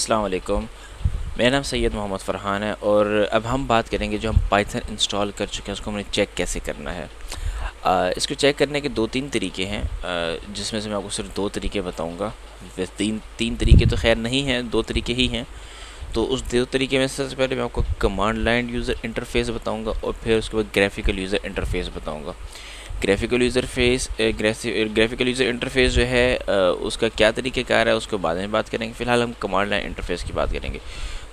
अस्सलाम वालेकुम। मेरा नाम सैयद मोहम्मद फ़रहान है और अब हम बात करेंगे जो हम पाइथन इंस्टॉल कर चुके हैं उसको हमें चेक कैसे करना है। इसको चेक करने के दो तीन तरीके हैं, जिसमें से मैं आपको सिर्फ दो तरीके बताऊंगा। वैसे तीन तीन तरीके तो खैर नहीं हैं, दो तरीके ही हैं। तो उस दो तरीके में सबसे पहले मैं आपको कमांड लाइन यूज़र इंटरफेस बताऊंगा और फिर उसके बाद ग्राफिकल यूज़र इंटरफेस बताऊंगा। ग्राफिकल यूज़र इंटरफेस जो है उसका क्या तरीक़ेकार है उसको बाद में बात करेंगे। फ़िलहाल हम कमांड लाइन इंटरफेस की बात करेंगे।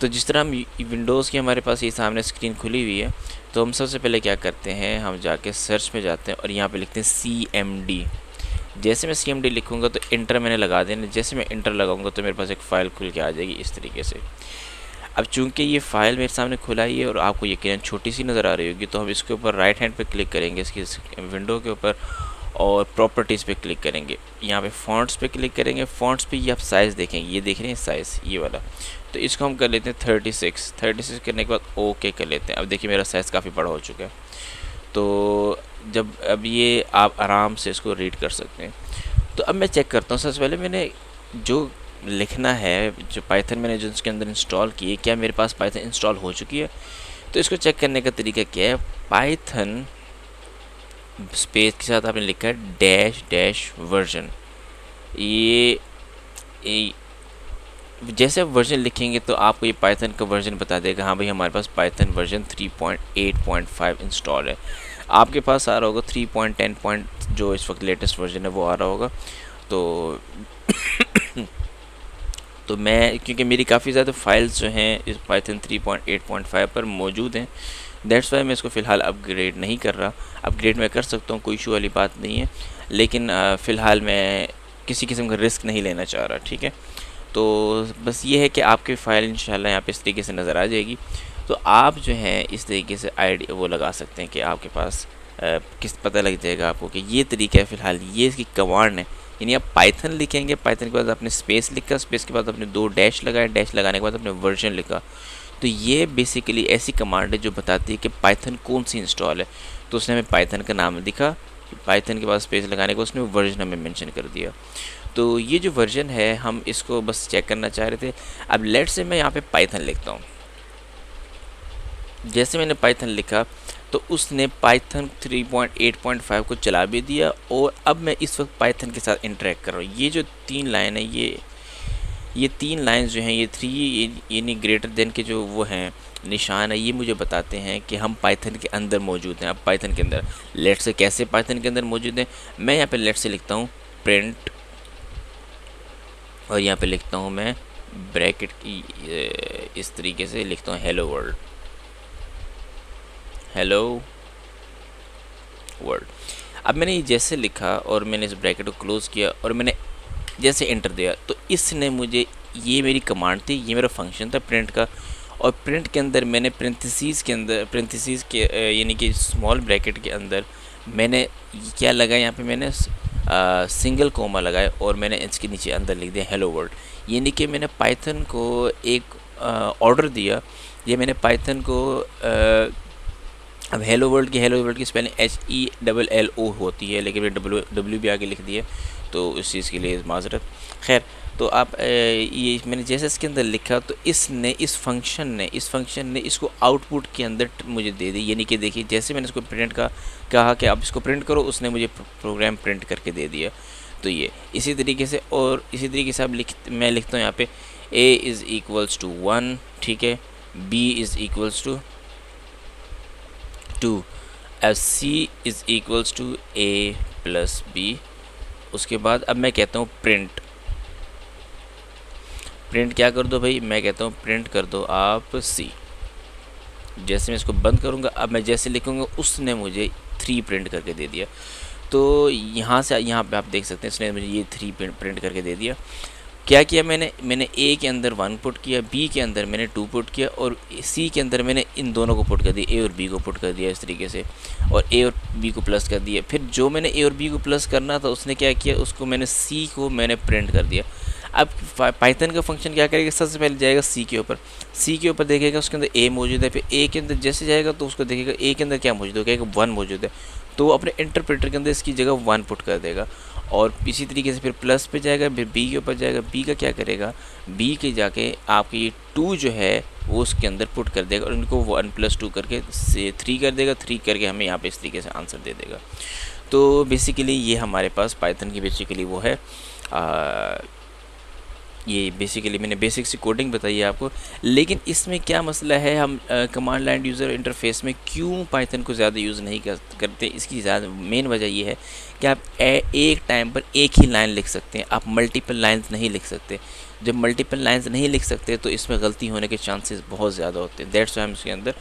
तो जिस तरह हम विंडोज़ की हमारे पास ये सामने स्क्रीन खुली हुई है, तो हम सबसे पहले क्या करते हैं, हम जाके सर्च में जाते हैं और यहाँ पे लिखते हैं CMD। जैसे मैं CMD लिखूँगा तो इंटर मैंने लगा देना। जैसे मैं इंटर लगाऊंगा तो मेरे पास एक फ़ाइल खुल के आ जाएगी इस तरीके से। अब चूंकि ये फ़ाइल मेरे सामने खुला ही है और आपको यकीनन छोटी सी नज़र आ रही होगी, तो हम इसके ऊपर राइट हैंड पे क्लिक करेंगे इसकी विंडो के ऊपर और प्रॉपर्टीज़ पे क्लिक करेंगे। यहाँ पे फ़ॉन्ट्स पे क्लिक करेंगे। फ़ॉन्ट्स पे ये आप साइज़ देखेंगे, ये देख रहे हैं साइज़ ये वाला, तो इसको हम कर लेते हैं 36 करने के बाद ओके कर लेते हैं। अब देखिए मेरा साइज़ काफ़ी बड़ा हो चुका है। तो जब अब ये आप आराम से इसको रीड कर सकते हैं। तो अब मैं चेक करता हूँ, सबसे पहले मैंने जो लिखना है, जो पाइथन मैंने जो इसके अंदर इंस्टॉल की है, क्या मेरे पास पाइथन इंस्टॉल हो चुकी है। तो इसको चेक करने का तरीका क्या है, पाइथन स्पेस के साथ आपने लिखा है डैश डैश वर्जन। ये जैसे आप वर्जन लिखेंगे तो आपको ये पाइथन का वर्जन बता देगा, हाँ भाई हमारे पास पाइथन वर्जन 3.8.5 इंस्टॉल है। आपके पास आ रहा होगा 3.10. जो इस वक्त लेटेस्ट वर्जन है वो आ रहा होगा। तो मैं, क्योंकि मेरी काफ़ी ज़्यादा फाइल्स जो हैं इस पाइथन 3.8.5 पर मौजूद हैं, दैट्स वाई मैं इसको फ़िलहाल अपग्रेड नहीं कर रहा। अपग्रेड मैं कर सकता हूँ, कोई इशू वाली बात नहीं है, लेकिन फ़िलहाल मैं किसी किस्म का रिस्क नहीं लेना चाह रहा। ठीक है, तो बस ये है कि आपकी फ़ाइल इंशाल्लाह यहाँ पे इस तरीके से नज़र आ जाएगी। तो आप जो है इस तरीके से आईडी वो लगा सकते हैं कि आपके पास किस पता लग जाएगा आपको कि ये तरीका है। फ़िलहाल ये इसकी कमांड है, यानी आप पाइथन लिखेंगे, पाइथन के बाद आपने स्पेस लिखा, स्पेस के बाद आपने 2 डैश लगाए, डैश लगाने के बाद आपने वर्जन लिखा। तो ये बेसिकली ऐसी कमांड है जो बताती है कि पाइथन कौन सी इंस्टॉल है। तो उसने हमें पाइथन का नाम दिखा, पाइथन के बाद स्पेस लगाने का उसने वर्जन हमें मेंशन कर दिया। तो ये जो वर्जन है हम इसको बस चेक करना चाह रहे थे। अब लेट से मैं यहाँ पे पाइथन लिखता हूँ। जैसे मैंने पाइथन लिखा तो उसने पाइथन 3.8.5 को चला भी दिया और अब मैं इस वक्त पाइथन के साथ इंटरेक्ट कर रहा हूँ। ये जो 3 लाइन है, ये 3 लाइंस जो हैं, ये 3 यानी ग्रेटर देन के जो वो हैं निशान है, ये मुझे बताते हैं कि हम पाइथन के अंदर मौजूद हैं। अब पाइथन के अंदर लेट से कैसे पाइथन के अंदर मौजूद हैं, मैं यहाँ पे लेट से लिखता हूँ प्रिंट और यहाँ पे लिखता हूँ मैं ब्रैकेट की इस तरीके से लिखता हूँ हेलो वर्ल्ड, हेलो वर्ल्ड। अब मैंने ये जैसे लिखा और मैंने इस ब्रैकेट को क्लोज़ किया और मैंने जैसे इंटर दिया तो इसने मुझे, ये मेरी कमांड थी, ये मेरा फंक्शन था प्रिंट का। और प्रिंट के अंदर मैंने प्रेंथिसीज़ के यानी कि स्मॉल ब्रैकेट के अंदर मैंने क्या लगाया, यहाँ पे मैंने सिंगल कोमा लगाया और मैंने इसके नीचे अंदर लिख दिया हेलो वर्ल्ड। यानी कि मैंने पाइथन को एक ऑर्डर दिया, ये मैंने पाइथन को अब हेलो वर्ल्ड की स्पेलिंग HELLO होती है, लेकिन मैंने W भी आगे लिख दिया, तो इस चीज़ के लिए माजरत। खैर, तो आप ये मैंने जैसे इसके अंदर लिखा तो इस फंक्शन ने इसको आउटपुट के अंदर मुझे दे दी। यानी कि देखिए जैसे मैंने इसको प्रिंट का कहा कि आप इसको प्रिंट करो, उसने मुझे प्रोग्राम प्रिंट करके दे दिया। तो ये इसी तरीके से, और इसी तरीके से मैं लिखता हूँ यहाँ पे A इज़ इक्वल्स टू 1, ठीक है, B is equals to 2, C is equals to A plus B। उसके बाद अब मैं कहता हूँ प्रिंट क्या कर दो भाई, मैं कहता हूँ प्रिंट कर दो आप C। जैसे मैं इसको बंद करूँगा, अब मैं जैसे लिखूँगा उसने मुझे 3 प्रिंट करके दे दिया। तो यहाँ से यहाँ पे आप देख सकते हैं इसने मुझे ये 3 प्रिंट करके दे दिया। क्या किया मैंने A के अंदर 1 पुट किया, B के अंदर मैंने 2 पुट किया और C के अंदर मैंने इन दोनों को पुट कर दिया, A और B को पुट कर दिया इस तरीके से, और A और B को प्लस कर दिया। फिर जो मैंने A और B को प्लस करना था उसने क्या किया, उसको मैंने C को मैंने प्रिंट कर दिया। अब पाइथन का फंक्शन क्या करेगा, सबसे पहले जाएगा C के ऊपर देखेगा उसके अंदर A मौजूद है, फिर A के अंदर जैसे जाएगा तो उसको देखेगा A के अंदर क्या मौजूद है, कहेगा 1 मौजूद है, तो वो अपने इंटरप्रेटर के अंदर इसकी जगह 1 पुट कर देगा। और इसी तरीके से फिर प्लस पे जाएगा, फिर बी के ऊपर जाएगा, बी का क्या करेगा, बी के जाके आपके ये 2 जो है वो उसके अंदर पुट कर देगा और इनको 1+2 करके से 3 कर देगा, 3 करके हमें यहाँ पे इस तरीके से आंसर दे देगा। तो बेसिकली ये हमारे पास पाइथन की बेसिकली वो है ये बेसिकली मैंने बेसिक सी कोडिंग बताई है आपको। लेकिन इसमें क्या मसला है, हम कमांड लाइन यूज़र इंटरफेस में क्यों पाइथन को ज़्यादा यूज़ नहीं करते, इसकी ज़्यादा मेन वजह ये है कि आप एक टाइम पर एक ही लाइन लिख सकते हैं, आप मल्टीपल लाइन्स नहीं लिख सकते। जब मल्टीपल लाइन्स नहीं लिख सकते तो इसमें गलती होने के चांसेस बहुत ज़्यादा होते हैं। दैट्स वाई हम इसके अंदर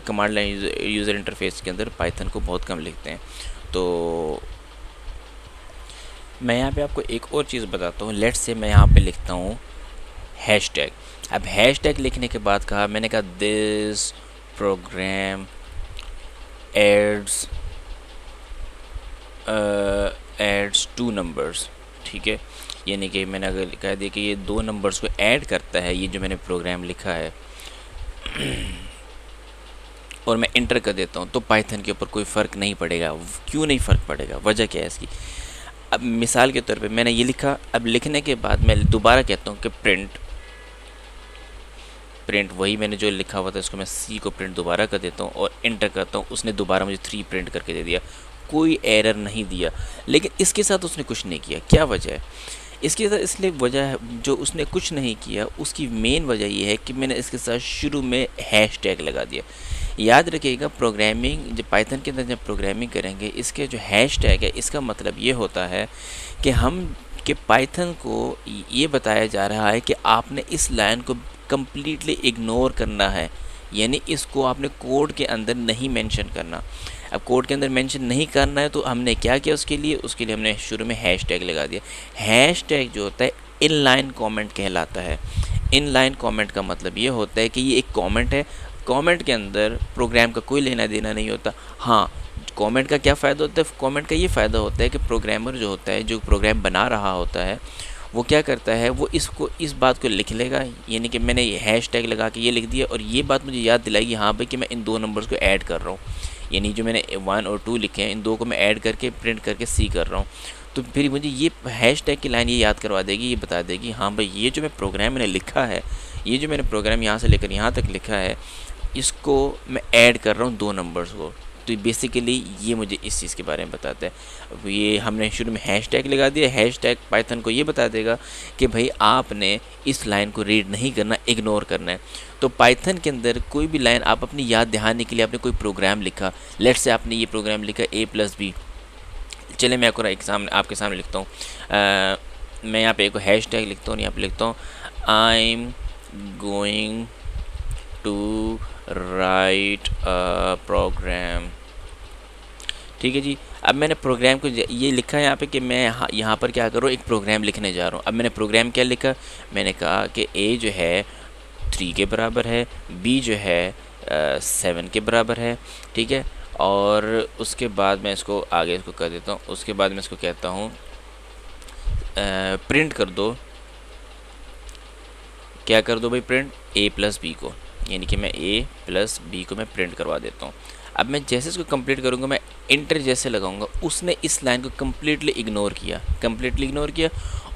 कमांड लाइन यूज़र इंटरफेस के अंदर पाइथन को बहुत कम लिखते हैं। तो मैं यहाँ पे आपको एक और चीज़ बताता हूँ। लेट्स से मैं यहाँ पे लिखता हूँ हैशटैग। अब हैशटैग लिखने के बाद कहा मैंने कहा दिस प्रोग्राम एड्स 2 नंबर्स, ठीक है। यानी कि मैंने अगर कह दिया कि ये 2 नंबर्स को ऐड करता है, ये जो मैंने प्रोग्राम लिखा है और मैं इंटर कर देता हूँ, तो पाइथन के ऊपर कोई फ़र्क नहीं पड़ेगा। क्यों नहीं फ़र्क पड़ेगा, वजह क्या है इसकी। अब मिसाल के तौर पे मैंने ये लिखा, अब लिखने के बाद मैं दोबारा कहता हूँ कि प्रिंट वही मैंने जो लिखा हुआ था इसको मैं सी को प्रिंट दोबारा कर देता हूँ और इंटर करता हूँ, उसने दोबारा मुझे 3 प्रिंट करके दे दिया, कोई एरर नहीं दिया। लेकिन इसके साथ उसने कुछ नहीं किया। क्या वजह है इसके साथ? इसलिए वजह है जो उसने कुछ नहीं किया, उसकी मेन वजह ये है कि मैंने इसके साथ शुरू में हैशटैग लगा दिया। याद रखिएगा, प्रोग्रामिंग जब पाइथन के अंदर जब प्रोग्रामिंग करेंगे, इसके जो हैशटैग है इसका मतलब ये होता है कि पाइथन को ये बताया जा रहा है कि आपने इस लाइन को कम्प्लीटली इग्नोर करना है, यानी इसको आपने कोड के अंदर नहीं मेंशन करना। अब कोड के अंदर मेंशन नहीं करना है तो हमने क्या किया उसके लिए हमने शुरू में हैशटैग लगा दिया। हैशटैग जो होता है इनलाइन कमेंट कहलाता है। इनलाइन कमेंट का मतलब ये होता है कि ये एक कमेंट है, कमेंट के अंदर प्रोग्राम का कोई लेना देना नहीं होता। हाँ, कमेंट का क्या फ़ायदा होता है? कमेंट का ये फ़ायदा होता है कि प्रोग्रामर जो होता है, जो प्रोग्राम बना रहा होता है, वो क्या करता है, वो इस बात को लिख लेगा। यानी कि मैंने ये हैशटैग लगा के ये लिख दिया और ये बात मुझे याद दिलाएगी हाँ भाई कि मैं इन 2 नंबर्स को ऐड कर रहा हूँ। यानी जो मैंने 1 और 2 लिखे हैं, इन 2 को मैं ऐड करके प्रिंट करके सी कर रहा हूँ। तो फिर मुझे ये हैशटैग की लाइन ये याद करवा देगी, ये बता देगी हाँ भाई ये जो मैं प्रोग्राम मैंने लिखा है, ये जो मैंने प्रोग्राम यहाँ से लेकर यहाँ तक लिखा है, इसको मैं ऐड कर रहा हूँ 2 नंबर्स को। तो बेसिकली ये मुझे इस चीज़ के बारे में बताता है। ये हमने शुरू में हैशटैग लगा दिया। हैशटैग पाइथन को ये बता देगा कि भाई आपने इस लाइन को रीड नहीं करना, इग्नोर करना है। तो पाइथन के अंदर कोई भी लाइन आप अपनी याद दहाने के लिए आपने कोई प्रोग्राम लिखा, लेट्स से आपने ये प्रोग्राम लिखा a+b। चले मैं आपके सामने लिखता हूँ। मैं यहाँ पे एक हैशटैग लिखता हूँ, यहाँ पे लिखता हूँ I am going to write a program. ठीक है जी। अब मैंने प्रोग्राम को ये लिखा है यहाँ पे कि मैं यहाँ पर क्या करूँ, एक प्रोग्राम लिखने जा रहा हूँ। अब मैंने प्रोग्राम क्या लिखा, मैंने कहा कि a जो है 3 के बराबर है, b जो है 7 के बराबर है, ठीक है। और उसके बाद मैं इसको आगे इसको कर देता हूँ। उसके बाद मैं इसको कहता हूँ प्रिंट कर दो, क्या कर दो भाई, प्रिंट a+b को, यानी कि मैं a+b को मैं प्रिंट करवा देता हूँ। अब मैं जैसे इसको कंप्लीट करूँगा, मैं इंटर जैसे लगाऊंगा, उसने इस लाइन को कम्प्लीटली इग्नोर किया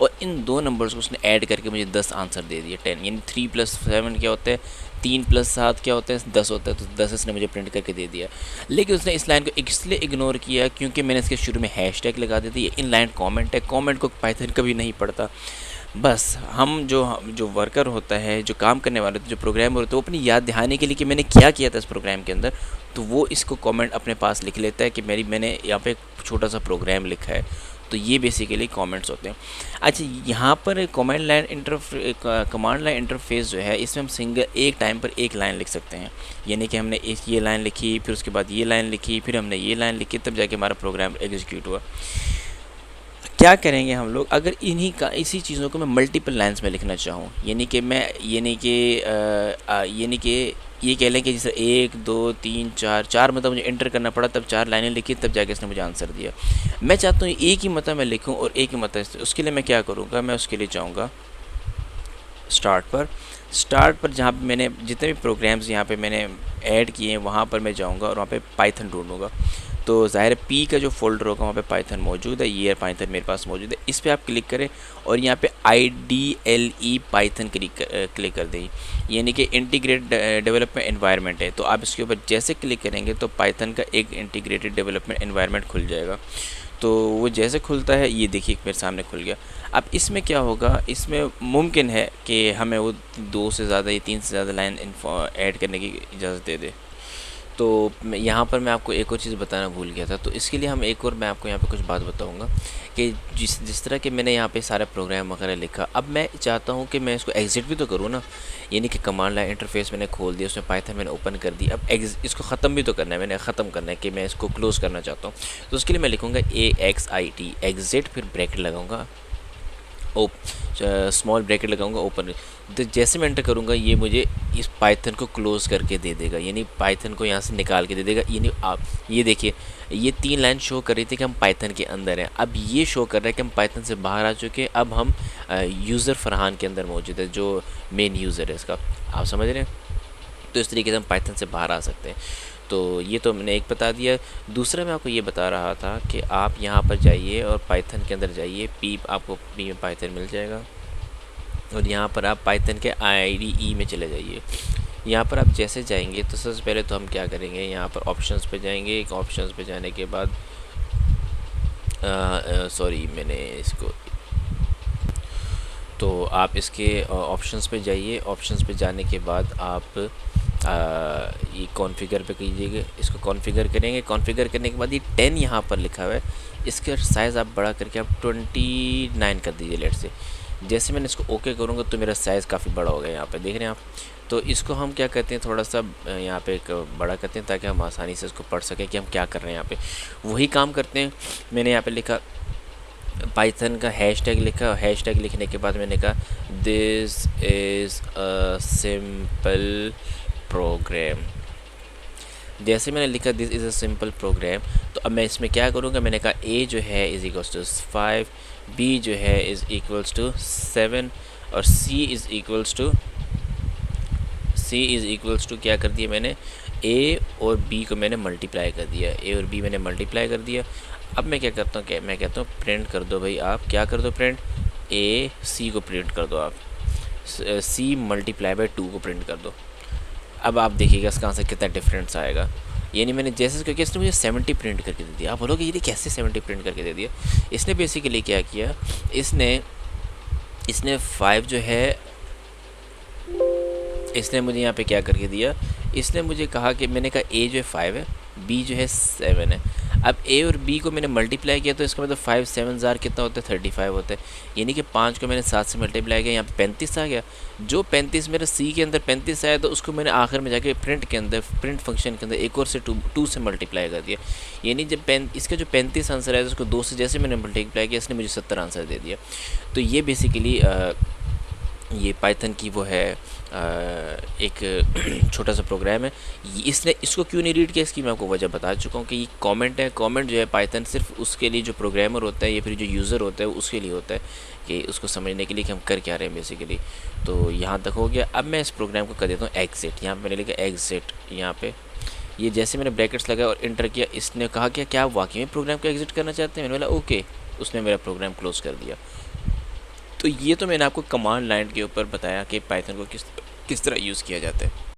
और इन 2 नंबर्स को उसने ऐड करके मुझे 10 आंसर दे दिया, 10। यानी 3 + 7 क्या होता है, 3 + 7 क्या होता है, 10 होता है। तो 10 इसने मुझे प्रिंट करके दे दिया। लेकिन उसने इस लाइन को इसलिए इग्नोर किया क्योंकि मैंने इसके शुरू में हैशटैग लगा दी थी। ये इन लाइन कॉमेंट है, कॉमेंट को पाइथन कभी नहीं पढ़ता। बस हम जो वर्कर होता है, जो काम करने वाले, जो प्रोग्रामर होता है, वो अपनी याद दहाने के लिए कि मैंने क्या किया था इस प्रोग्राम के अंदर, तो वो इसको कमेंट अपने पास लिख लेता है कि मैंने यहाँ पे एक छोटा सा प्रोग्राम लिखा है। तो ये बेसिकली कमेंट्स होते हैं। अच्छा, यहाँ पर कमांड लाइन इंटरफेस जो है, इसमें हम एक टाइम पर एक लाइन लिख सकते हैं। यानी कि हमने ये लाइन लिखी, फिर उसके बाद ये लाइन लिखी, फिर हमने ये लाइन लिखी, तब जाके हमारा प्रोग्राम एग्जीक्यूट हुआ। क्या करेंगे हम लोग, अगर इसी चीज़ों को मैं मल्टीपल लाइन्स में लिखना चाहूँ, यानी कि ये कह लें कि जैसे 1 2 3 4 मतलब मुझे इंटर करना पड़ा, तब 4 लाइनें लिखी, तब जाके इसने मुझे आंसर दिया। मैं चाहता हूँ एक ही मतलब मैं लिखूँ और एक ही मतलब, उसके लिए मैं क्या करूँगा, मैं उसके लिए जाऊँगा स्टार्ट पर जहाँ पे मैंने जितने भी प्रोग्राम्स यहाँ पे मैंने ऐड किए हैं, वहाँ पर मैं जाऊँगा और वहाँ पे पाइथन ढूंढूँगा। तो ज़ाहिर पी का जो फ़ोल्डर होगा वहाँ पे पाइथन मौजूद है, ये पाइथन मेरे पास मौजूद है। इस पर आप क्लिक करें और यहाँ पे IDLE पाइथन क्लिक कर दें, यानी कि इंटीग्रेटेड डेवलपमेंट एनवायरनमेंट है। तो आप इसके ऊपर जैसे क्लिक करेंगे तो पाइथन का एक इंटीग्रेटेड डेवलपमेंट एनवायरनमेंट खुल जाएगा। तो वो जैसे खुलता है, ये देखिए मेरे सामने खुल गया। अब इसमें क्या होगा, इसमें मुमकिन है कि हमें वो 2 से ज़्यादा या 3 से ज़्यादा लाइन ऐड करने की इजाज़त दे दे। तो यहाँ पर मैं आपको एक और चीज़ बताना भूल गया था, तो इसके लिए हम एक और मैं आपको यहाँ पे कुछ बात बताऊँगा कि जिस तरह के मैंने यहाँ पे सारा प्रोग्राम वगैरह लिखा, अब मैं चाहता हूँ कि मैं इसको एग्ज़िट भी तो करूँ ना, यानी कि कमांड लाइन इंटरफेस मैंने खोल दिया, उसमें पाइथन मैंने ओपन कर दी। अब इसको ख़त्म भी तो करना है, मैंने ख़त्म करना है कि मैं इसको क्लोज़ करना चाहता हूँ। तो उसके लिए मैं लिखूँगा AXIT एग्ज़िट, फिर ब्रैकेट लगाऊँगा, स्मॉल ब्रैकेट लगाऊंगा, ओपन। तो जैसे मैं एंटर करूंगा ये मुझे इस पाइथन को क्लोज़ करके दे देगा, यानी पाइथन को यहाँ से निकाल के दे देगा। यानी आप ये देखिए, ये 3 लाइन शो कर रही थी कि हम पाइथन के अंदर हैं, अब ये शो कर रहा है कि हम पाइथन से बाहर आ चुके हैं, अब हम यूज़र फरहान के अंदर मौजूद है, जो मेन यूज़र है इसका। आप समझ रहे हैं? तो इस तरीके से हम पाइथन से बाहर आ सकते हैं। तो ये तो मैंने एक बता दिया। दूसरा मैं आपको ये बता रहा था कि आप यहाँ पर जाइए और पाइथन के अंदर जाइए, आपको पी में पाइथन मिल जाएगा, और यहाँ पर आप पाइथन के IDE में चले जाइए। यहाँ पर आप जैसे जाएंगे तो सबसे पहले तो हम क्या करेंगे, यहाँ पर ऑप्शंस पे जाएंगे। एक ऑप्शंस पे जाने के बाद सॉरी मैंने इसको, तो आप इसके ऑप्शंस पे जाइए। ऑप्शंस पे जाने के बाद आप ये कॉन्फ़िगर पे कीजिएगा, इसको कॉन्फ़िगर करेंगे। कॉन्फ़िगर करने के बाद ये 10 यहाँ पर लिखा हुआ है, इसका साइज़ आप बड़ा करके आप 29 कर दीजिए लेट से। जैसे मैंने इसको ओके करूँगा तो मेरा साइज़ काफ़ी बड़ा हो गया, यहाँ पे देख रहे हैं आप। तो इसको हम क्या कहते हैं, थोड़ा सा यहाँ पे एक बड़ा करते हैं ताकि हम आसानी से इसको पढ़ सकें कि हम क्या कर रहे हैं यहाँ पे। वही काम करते हैं। मैंने यहाँ पे लिखा पाइथन का हैशटैग लिखा, हैशटैग लिखने के बाद मैंने कहा this is a simple program. जैसे मैंने लिखा this is a simple program, तो अब मैं इसमें क्या करूँगा, मैंने कहा a जो है इज़ इक्वल्स टू 5, b जो है इज़ इक्वल्स टू 7 और c इज़ इक्वल्स टू क्या कर दिया मैंने, a और b को मैंने मल्टीप्लाई कर दिया, a और b मैंने मल्टीप्लाई कर दिया। अब मैं क्या करता हूँ, मैं कहता हूँ प्रिंट कर दो भाई, आप क्या कर दो प्रिंट, a c को प्रिंट कर दो, आप c मल्टीप्लाई बाई 2 को प्रिंट कर दो। अब आप देखिएगा इसका आंसर कितना डिफरेंस आएगा। यानी मैंने जैसे क्योंकि इसने मुझे 70 प्रिंट करके दे दिया। आप बोलोगे ये कैसे 70 प्रिंट करके दे दिया। इसने बेसिकली क्या किया, इसने 5 जो है, इसने मुझे यहाँ पे क्या करके दिया, इसने मुझे कहा कि मैंने कहा a जो है 5 है, b जो है 7 है। अब a और b को मैंने मल्टीप्लाई किया तो इसका मतलब 5 7 ज़ार कितना होता है, 35 होता है। यानी कि 5 को मैंने 7 से मल्टीप्लाई किया, यहाँ पे 35 आ गया। जो 35 मेरे c के अंदर 35 आया तो उसको मैंने आखिर में जाके प्रिंट के अंदर, प्रिंट फंक्शन के अंदर एक और से 2 से मल्टीप्लाई कर दिया। यानी जब इसका जो 35 आंसर आया तो उसको 2 से जैसे मैंने मल्टीप्लाई किया, इसने मुझे 70 आंसर दे दिया। तो ये बेसिकली ये पाइथन की वो है एक छोटा सा प्रोग्राम है। इसने इसको क्यों नहीं रीड किया, इसकी मैं आपको वजह बता चुका हूँ कि ये कमेंट है। कमेंट जो है पाइथन सिर्फ उसके लिए जो प्रोग्रामर होता है या फिर जो यूज़र होता है उसके लिए होता है, कि उसको समझने के लिए कि हम कर क्या रहे हैं बेसिकली। तो यहाँ तक हो गया। अब मैं इस प्रोग्राम को कर देता हूँ एग्जिट। यहाँ पर मैंने लिखा एग्जिट, यहाँ पे ये जैसे मैंने ब्रैकेट्स लगाया और इंटर किया, इसने कहा क्या आप वाकई में प्रोग्राम को एग्जिट करना चाहते हैं। मैंने बोला ओके, उसने मेरा प्रोग्राम क्लोज़ कर दिया। तो ये तो मैंने आपको कमांड लाइन के ऊपर बताया कि पाइथन को किस तरह यूज़ किया जाता है।